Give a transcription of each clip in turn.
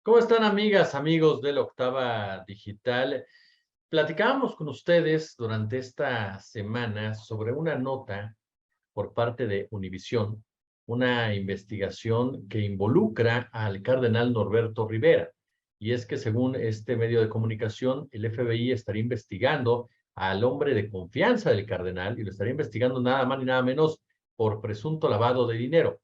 ¿Cómo están amigas, amigos de la Octava Digital? Platicábamos con ustedes durante esta semana sobre una nota por parte de Univisión, una investigación que involucra al cardenal Norberto Rivera. Y es que según este medio de comunicación, el FBI estaría investigando al hombre de confianza del cardenal y lo estaría investigando nada más ni nada menos por presunto lavado de dinero.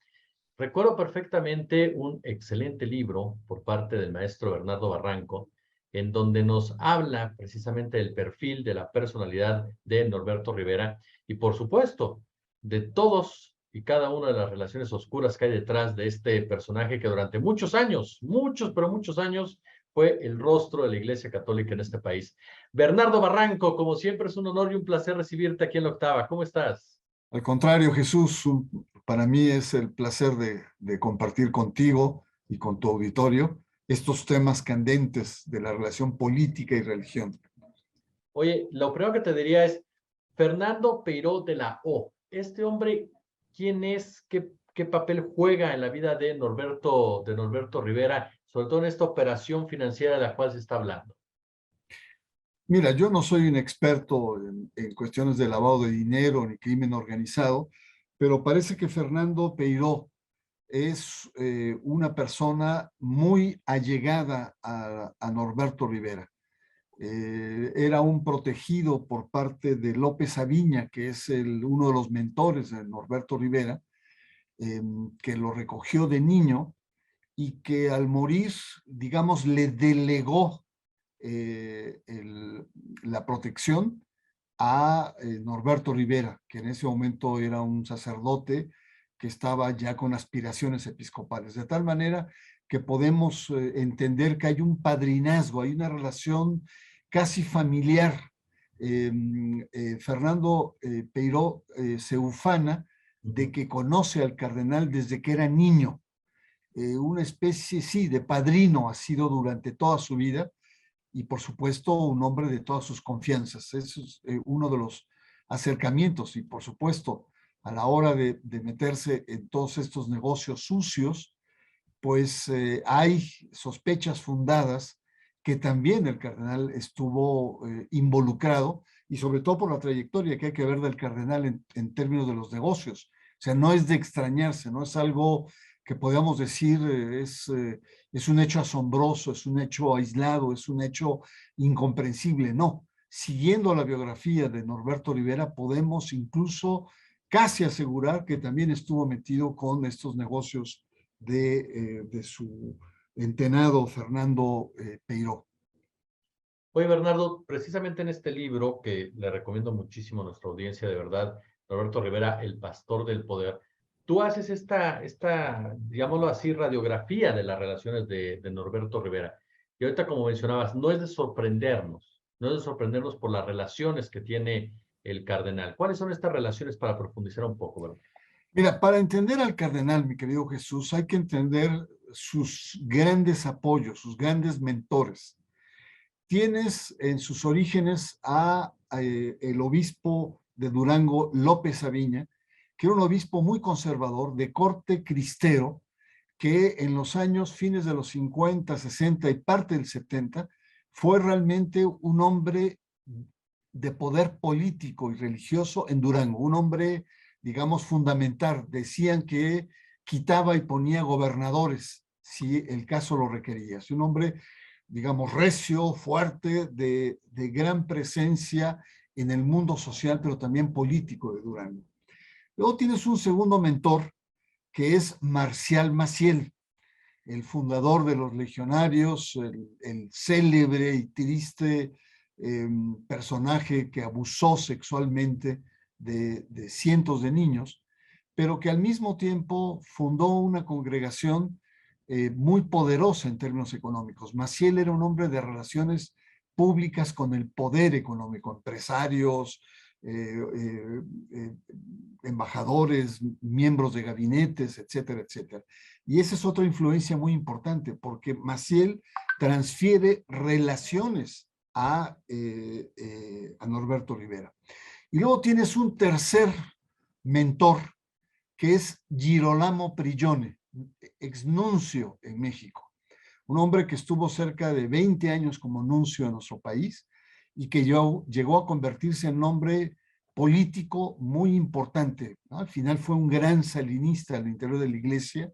Recuerdo perfectamente un excelente libro por parte del maestro Bernardo Barranco, en donde nos habla precisamente del perfil de la personalidad de Norberto Rivera y, por supuesto, de todos y cada una de las relaciones oscuras que hay detrás de este personaje que durante muchos años, muchos, pero muchos años, fue el rostro de la Iglesia Católica en este país. Bernardo Barranco, como siempre, es un honor y un placer recibirte aquí en la Octava. ¿Cómo estás? Al contrario, Jesús, para mí es el placer de compartir contigo y con tu auditorio estos temas candentes de la relación política y religión. Oye, lo primero que te diría es, Fernando Peiró de la O. Este hombre, ¿quién es? ¿Qué papel juega en la vida de Norberto Rivera, sobre todo en esta operación financiera de la cual se está hablando? Mira, yo no soy un experto en cuestiones de lavado de dinero ni crimen organizado, pero parece que Fernando Peiró es una persona muy allegada a Norberto Rivera. Era un protegido por parte de López Aviña, que es uno de los mentores de Norberto Rivera, que lo recogió de niño y que al morir, digamos, le delegó eh, el, la protección a Norberto Rivera, que en ese momento era un sacerdote que estaba ya con aspiraciones episcopales, de tal manera que podemos entender que hay un padrinazgo, hay una relación casi familiar. Fernando Peiró se ufana de que conoce al cardenal desde que era niño, una especie, sí, de padrino ha sido durante toda su vida y por supuesto un hombre de todas sus confianzas. Eso es uno de los acercamientos y por supuesto a la hora de meterse en todos estos negocios sucios, pues hay sospechas fundadas que también el cardenal estuvo involucrado y sobre todo por la trayectoria que hay que ver del cardenal en términos de los negocios. O sea, no es de extrañarse, no es algo que podamos decir es un hecho asombroso, es un hecho aislado, es un hecho incomprensible, no. Siguiendo la biografía de Norberto Rivera, podemos incluso casi asegurar que también estuvo metido con estos negocios de su entenado Fernando Peiró. Oye, Bernardo, precisamente en este libro, que le recomiendo muchísimo a nuestra audiencia, de verdad, Norberto Rivera, El Pastor del Poder, tú haces digámoslo así, radiografía de las relaciones de Norberto Rivera. Y ahorita, como mencionabas, no es de sorprendernos por las relaciones que tiene el cardenal. ¿Cuáles son estas relaciones para profundizar un poco, verdad? Mira, para entender al cardenal, mi querido Jesús, hay que entender sus grandes apoyos, sus grandes mentores. Tienes en sus orígenes a el obispo de Durango, López Aviña, que era un obispo muy conservador, de corte cristero, que en los años fines de los 50, 60 y parte del 70 fue realmente un hombre de poder político y religioso en Durango, un hombre, digamos, fundamental. Decían que quitaba y ponía gobernadores si el caso lo requería. Es un hombre, digamos, recio, fuerte, de gran presencia en el mundo social, pero también político de Durango. Luego tienes un segundo mentor, que es Marcial Maciel, el fundador de los legionarios, el célebre y triste personaje que abusó sexualmente de cientos de niños, pero que al mismo tiempo fundó una congregación muy poderosa en términos económicos. Maciel era un hombre de relaciones públicas con el poder económico, empresarios, eh, eh, eh, embajadores, miembros de gabinetes, etcétera, etcétera. Y esa es otra influencia muy importante, porque Maciel transfiere relaciones a Norberto Rivera. Y luego tienes un tercer mentor, que es Girolamo Prigione, exnuncio en México. un hombre que estuvo cerca de 20 años como nuncio en nuestro país y que llegó a convertirse en un hombre político muy importante, ¿no? Al final fue un gran salinista al interior de la iglesia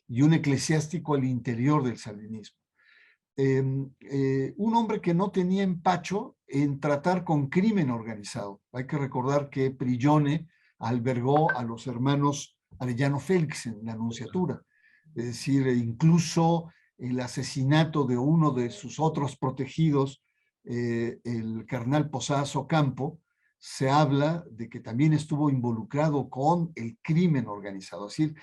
y un eclesiástico al interior del salinismo. Un hombre que no tenía empacho en tratar con crimen organizado. Hay que recordar que Prillone albergó a los hermanos Arellano Félix en la Nunciatura. Es decir, incluso el asesinato de uno de sus otros protegidos, el carnal Posadas Ocampo, se habla de que también estuvo involucrado con el crimen organizado. Es decir,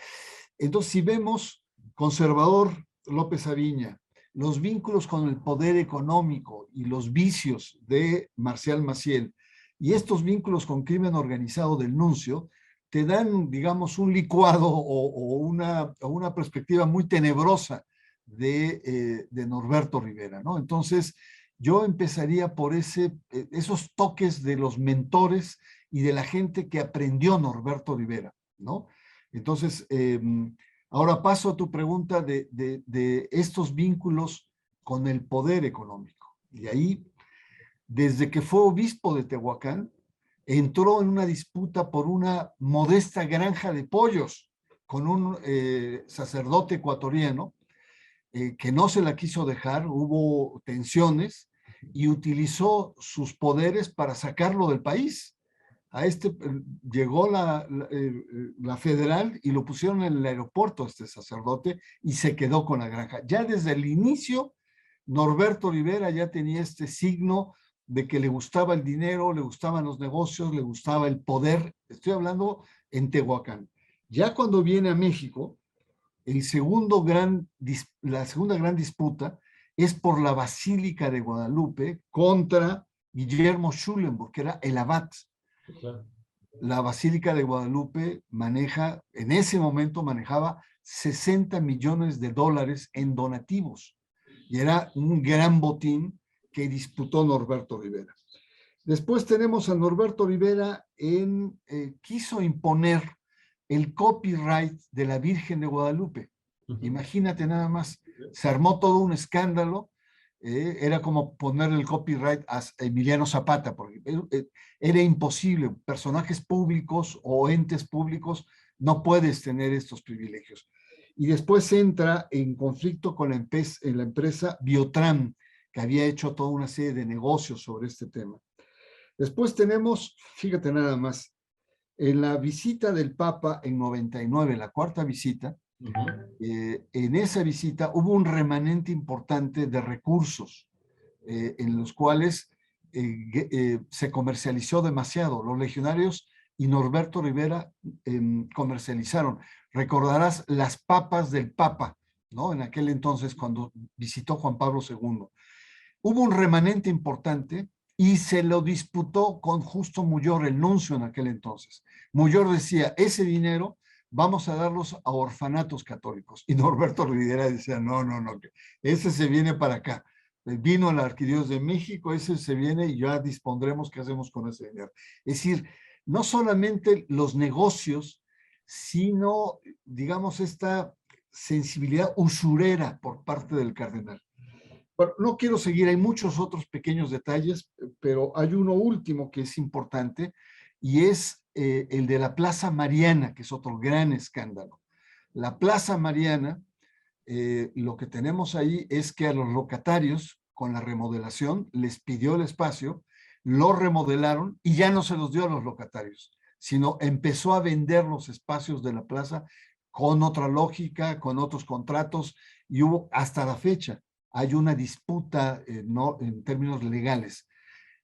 entonces si vemos conservador López Aviña, los vínculos con el poder económico y los vicios de Marcial Maciel y estos vínculos con crimen organizado del nuncio, te dan, digamos, un licuado o una perspectiva muy tenebrosa de Norberto Rivera, ¿no? Entonces, yo empezaría por esos toques de los mentores y de la gente que aprendió Norberto Rivera, ¿no? Entonces, ahora paso a tu pregunta de estos vínculos con el poder económico. Y ahí, desde que fue obispo de Tehuacán, entró en una disputa por una modesta granja de pollos con un sacerdote ecuatoriano que no se la quiso dejar, hubo tensiones y utilizó sus poderes para sacarlo del país. Llegó la federal y lo pusieron en el aeropuerto, este sacerdote, y se quedó con la granja. Ya desde el inicio, Norberto Rivera ya tenía este signo de que le gustaba el dinero, le gustaban los negocios, le gustaba el poder. Estoy hablando en Tehuacán. Ya cuando viene a México, la segunda gran disputa es por la Basílica de Guadalupe contra Guillermo Schulenburg, que era el abad. Claro. La Basílica de Guadalupe en ese momento manejaba 60 millones de dólares en donativos y era un gran botín que disputó Norberto Rivera. Después tenemos a Norberto Rivera quiso imponer el copyright de la Virgen de Guadalupe. Imagínate nada más, se armó todo un escándalo, era como poner el copyright a Emiliano Zapata, porque era imposible, personajes públicos o entes públicos no puedes tener estos privilegios. Y después entra en conflicto con la empresa Biotram, que había hecho toda una serie de negocios sobre este tema. Después tenemos, fíjate nada más, en la visita del Papa en 99, la cuarta visita, en esa visita hubo un remanente importante de recursos en los cuales se comercializó demasiado. Los legionarios y Norberto Rivera comercializaron. Recordarás las papas del Papa, ¿no? En aquel entonces cuando visitó Juan Pablo II. Hubo un remanente importante y se lo disputó con Justo Muyor, el nuncio en aquel entonces. Muyor decía, ese dinero vamos a darlos a orfanatos católicos. Y Norberto Rivera decía, no, ese se viene para acá. Vino a la Arquidiócesis de México, ese se viene y ya dispondremos qué hacemos con ese dinero. Es decir, no solamente los negocios, sino, digamos, esta sensibilidad usurera por parte del cardenal. Bueno, no quiero seguir, hay muchos otros pequeños detalles, pero hay uno último que es importante y es el de la Plaza Mariana, que es otro gran escándalo. La Plaza Mariana, lo que tenemos ahí es que a los locatarios, con la remodelación, les pidió el espacio, lo remodelaron y ya no se los dio a los locatarios, sino empezó a vender los espacios de la plaza con otra lógica, con otros contratos, y hubo hasta la fecha hay una disputa no, en términos legales.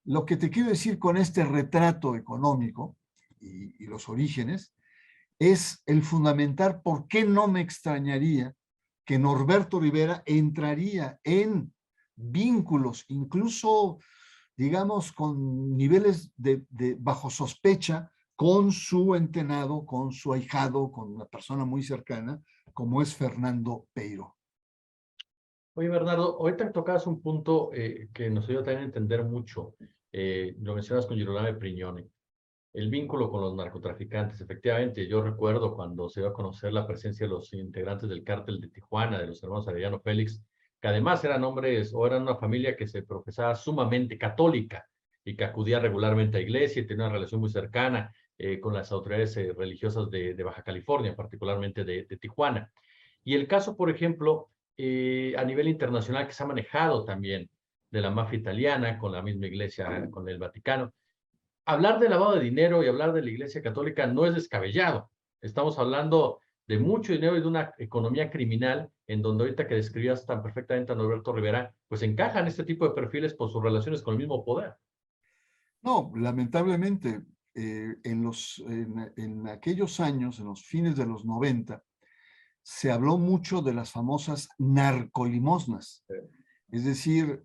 Lo que te quiero decir con este retrato económico y los orígenes es el fundamental por qué no me extrañaría que Norberto Rivera entraría en vínculos, incluso, digamos, con niveles bajo sospecha con su entenado, con su ahijado, con una persona muy cercana, como es Fernando Peiro. Oye, Bernardo, ahorita tocabas un punto que nos ayuda también a entender mucho. Lo mencionas con Girolamo Prignone. El vínculo con los narcotraficantes. Efectivamente, yo recuerdo cuando se dio a conocer la presencia de los integrantes del cártel de Tijuana, de los hermanos Arellano Félix, que además eran hombres o eran una familia que se profesaba sumamente católica y que acudía regularmente a iglesia y tenía una relación muy cercana con las autoridades religiosas de Baja California, particularmente de Tijuana. Y el caso, por ejemplo, a nivel internacional que se ha manejado también de la mafia italiana con la misma iglesia, con el Vaticano. Hablar de lavado de dinero y hablar de la iglesia católica no es descabellado. Estamos hablando de mucho dinero y de una economía criminal en donde ahorita que describías tan perfectamente a Norberto Rivera, pues encajan este tipo de perfiles por sus relaciones con el mismo poder. No, lamentablemente, en aquellos años, en los fines de los 90, se habló mucho de las famosas narcolimosnas. Es decir,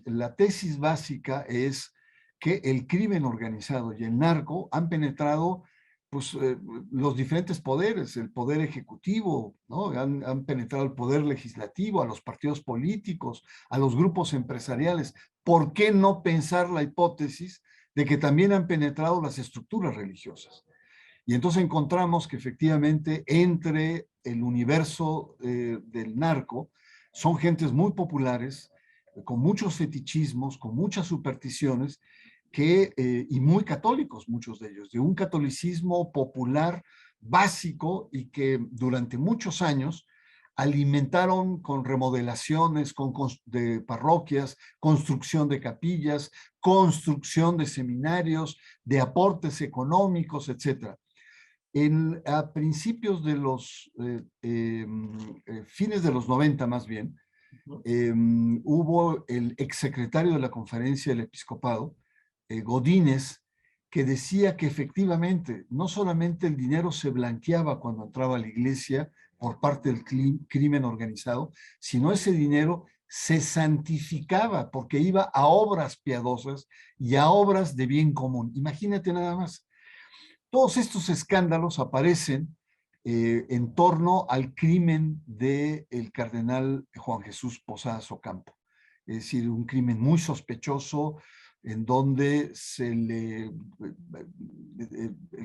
la tesis básica es que el crimen organizado y el narco han penetrado pues, los diferentes poderes, el poder ejecutivo, ¿no? Han penetrado el poder legislativo, a los partidos políticos, a los grupos empresariales. ¿Por qué no pensar la hipótesis de que también han penetrado las estructuras religiosas? Y entonces encontramos que efectivamente entre el universo del narco son gentes muy populares, con muchos fetichismos, con muchas supersticiones, y muy católicos muchos de ellos, de un catolicismo popular básico y que durante muchos años alimentaron con remodelaciones de parroquias, construcción de capillas, construcción de seminarios, de aportes económicos, etcétera. A principios de los fines de los 90 más bien, hubo el exsecretario de la Conferencia del Episcopado, Godínez, que decía que efectivamente no solamente el dinero se blanqueaba cuando entraba a la iglesia por parte del crimen organizado, sino ese dinero se santificaba porque iba a obras piadosas y a obras de bien común. Imagínate nada más. Todos estos escándalos aparecen en torno al crimen del cardenal Juan Jesús Posadas Ocampo. Es decir, un crimen muy sospechoso en donde el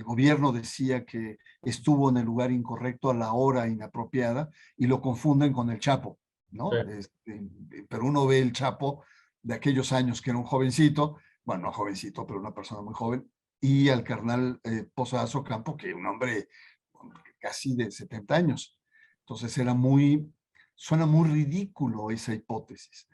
gobierno decía que estuvo en el lugar incorrecto a la hora inapropiada y lo confunden con el Chapo, ¿no? Sí. Pero uno ve el Chapo de aquellos años que era un jovencito, bueno, no jovencito, pero una persona muy joven, y al carnal Posadas Ocampo, que un hombre casi de 70 años. Entonces suena muy ridículo esa hipótesis.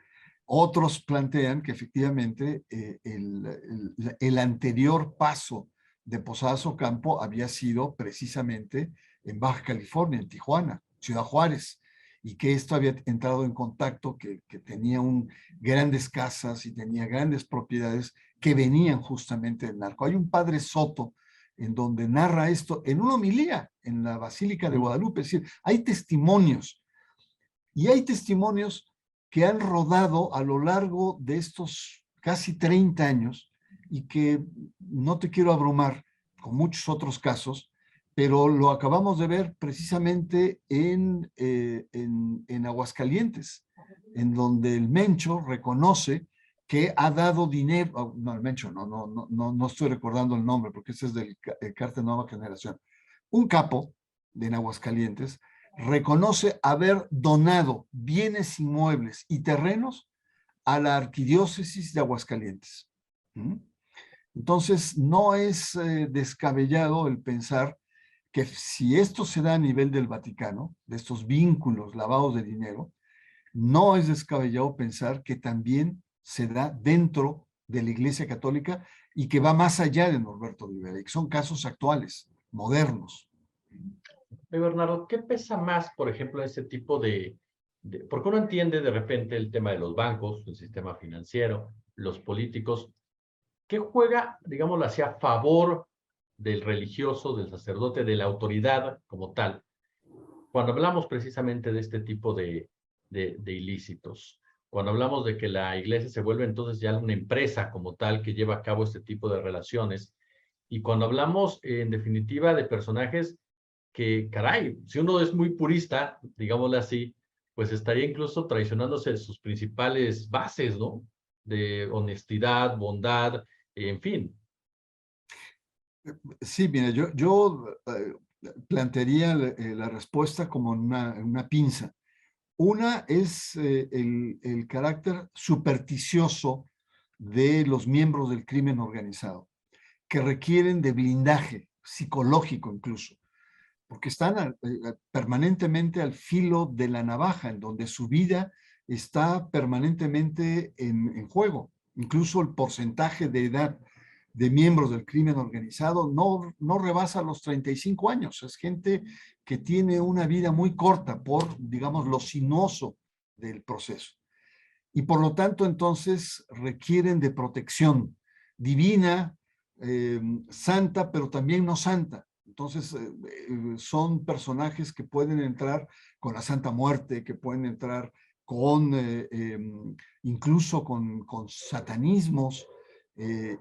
Otros plantean que efectivamente el anterior paso de Posadas Ocampo había sido precisamente en Baja California, en Tijuana, Ciudad Juárez, y que esto había entrado en contacto, que tenía grandes casas y tenía grandes propiedades que venían justamente del narco. Hay un padre Soto en donde narra esto en una homilía en la Basílica de Guadalupe, es decir, hay testimonios, y hay testimonios que han rodado a lo largo de estos casi 30 años y que no te quiero abrumar con muchos otros casos, pero lo acabamos de ver precisamente en Aguascalientes, en donde el Mencho reconoce que ha dado dinero, no, el Mencho, no estoy recordando el nombre porque ese es del Cártel Nueva Generación, un capo de Aguascalientes reconoce haber donado bienes inmuebles y terrenos a la arquidiócesis de Aguascalientes. Entonces, no es descabellado el pensar que si esto se da a nivel del Vaticano, de estos vínculos lavados de dinero, no es descabellado pensar que también se da dentro de la Iglesia Católica y que va más allá de Norberto Rivera, y que son casos actuales, modernos. Bernardo, ¿qué pesa más, por ejemplo, ese tipo porque uno entiende de repente el tema de los bancos, el sistema financiero, los políticos, ¿qué juega, digámoslo así, a favor del religioso, del sacerdote, de la autoridad como tal, cuando hablamos precisamente de este tipo de ilícitos? Cuando hablamos de que la iglesia se vuelve entonces ya una empresa como tal que lleva a cabo este tipo de relaciones, y cuando hablamos en definitiva de personajes que, caray, si uno es muy purista, digámoslo así, pues estaría incluso traicionándose de sus principales bases, ¿no? De honestidad, bondad, en fin. Sí, mira, yo plantearía la respuesta como una pinza. Una es el carácter supersticioso de los miembros del crimen organizado, que requieren de blindaje psicológico incluso, porque están permanentemente al filo de la navaja, en donde su vida está permanentemente en juego. Incluso el porcentaje de edad de miembros del crimen organizado no rebasa los 35 años. Es gente que tiene una vida muy corta por, digamos, lo sinuoso del proceso. Y por lo tanto, entonces, requieren de protección divina, santa, pero también no santa. Entonces, son personajes que pueden entrar con la Santa Muerte, que pueden entrar con, incluso con satanismos,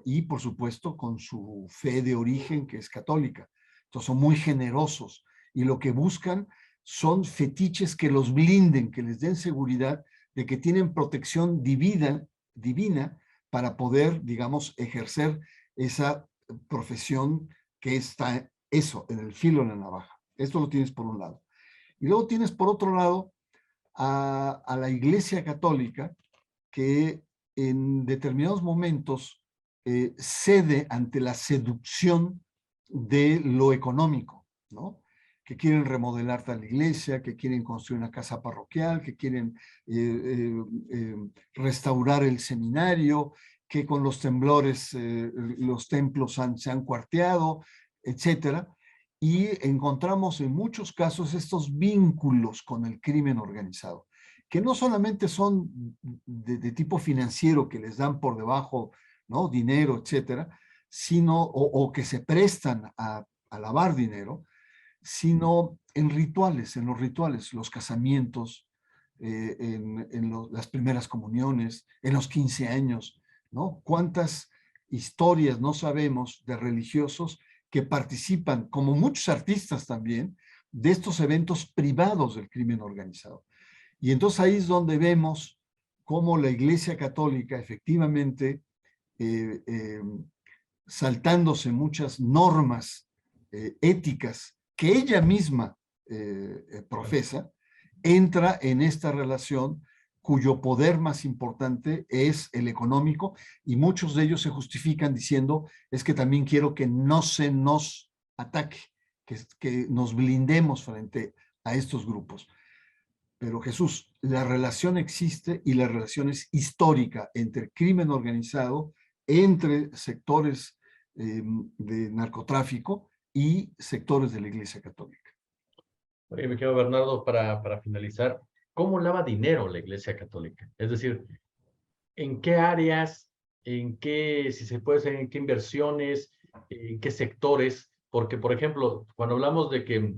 y por supuesto con su fe de origen que es católica. Entonces son muy generosos y lo que buscan son fetiches que los blinden, que les den seguridad de que tienen protección divina para poder, digamos, ejercer esa profesión que está eso, en el filo de la navaja. Esto lo tienes por un lado. Y luego tienes por otro lado a la Iglesia Católica, que en determinados momentos cede ante la seducción de lo económico, ¿no? Que quieren remodelar tal iglesia, que quieren construir una casa parroquial, que quieren restaurar el seminario, que con los temblores los templos se han cuarteado, etcétera. Y encontramos en muchos casos estos vínculos con el crimen organizado, que no solamente son de tipo financiero, que les dan por debajo, ¿no?, dinero, etcétera, sino, o que se prestan a lavar dinero, sino en rituales, en los rituales, los casamientos, las primeras comuniones, en los 15 años, ¿no? ¿Cuántas historias no sabemos de religiosos que participan, como muchos artistas también, de estos eventos privados del crimen organizado? Y entonces ahí es donde vemos cómo la Iglesia Católica efectivamente, eh, eh, saltándose muchas normas éticas que ella misma profesa, entra en esta relación cuyo poder más importante es el económico, y muchos de ellos se justifican diciendo, es que también quiero que no se nos ataque, que nos blindemos frente a estos grupos. Pero Jesús, la relación existe y la relación es histórica entre crimen organizado, entre sectores de narcotráfico y sectores de la Iglesia Católica. Oye, me quedo Bernardo para finalizar. ¿Cómo lava dinero la Iglesia Católica? Es decir, ¿en qué áreas, en qué, si se puede hacer, en qué inversiones, en qué sectores? Porque, por ejemplo, cuando hablamos de que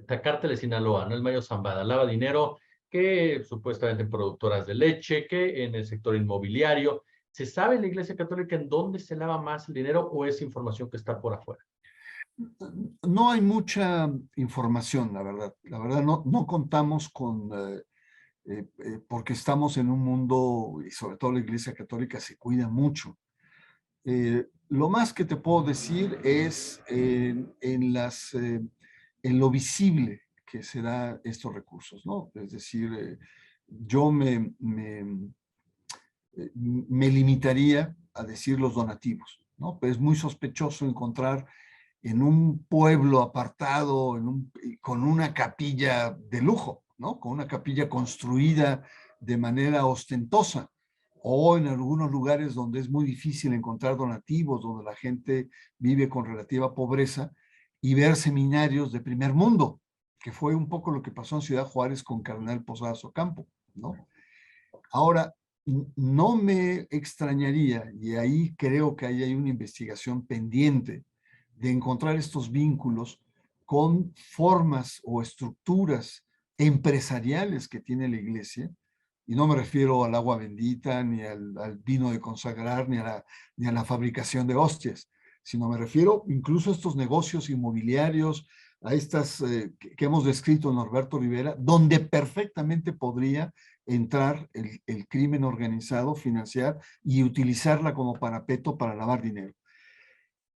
Tecate de Sinaloa, ¿no? El Mayo Zambada, lava dinero que supuestamente en productoras de leche, que en el sector inmobiliario. ¿Se sabe en la Iglesia Católica en dónde se lava más el dinero o es información que está por afuera? No hay mucha información, la verdad. La verdad, no contamos con, porque estamos en un mundo, y sobre todo la Iglesia Católica se cuida mucho. Lo más que te puedo decir es en lo visible que se da estos recursos, ¿no? Es decir, yo me limitaría a decir los donativos, ¿no? Pero es muy sospechoso encontrar en un pueblo apartado, con una capilla de lujo, ¿no? Con una capilla construida de manera ostentosa, o en algunos lugares donde es muy difícil encontrar donativos, donde la gente vive con relativa pobreza, y ver seminarios de primer mundo, que fue un poco lo que pasó en Ciudad Juárez con Cardenal Posadas Ocampo, ¿no? Ahora, no me extrañaría, y ahí creo que ahí hay una investigación pendiente, de encontrar estos vínculos con formas o estructuras empresariales que tiene la Iglesia, y no me refiero al agua bendita, ni al vino de consagrar, ni a la fabricación de hostias, sino me refiero incluso a estos negocios inmobiliarios, a estas que hemos descrito en Norberto Rivera, donde perfectamente podría entrar el crimen organizado, financiar y utilizarla como parapeto para lavar dinero.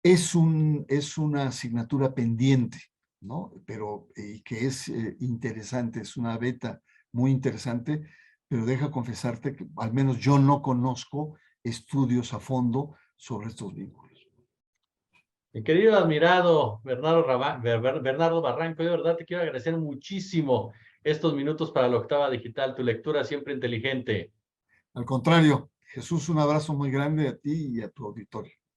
Es una asignatura pendiente, ¿no? Pero que es interesante, es una beta muy interesante, pero deja confesarte que al menos yo no conozco estudios a fondo sobre estos vínculos. Mi querido admirado Bernardo Barranco, yo de verdad te quiero agradecer muchísimo estos minutos para la Octava Digital, tu lectura siempre inteligente. Al contrario, Jesús, un abrazo muy grande a ti y a tu auditorio.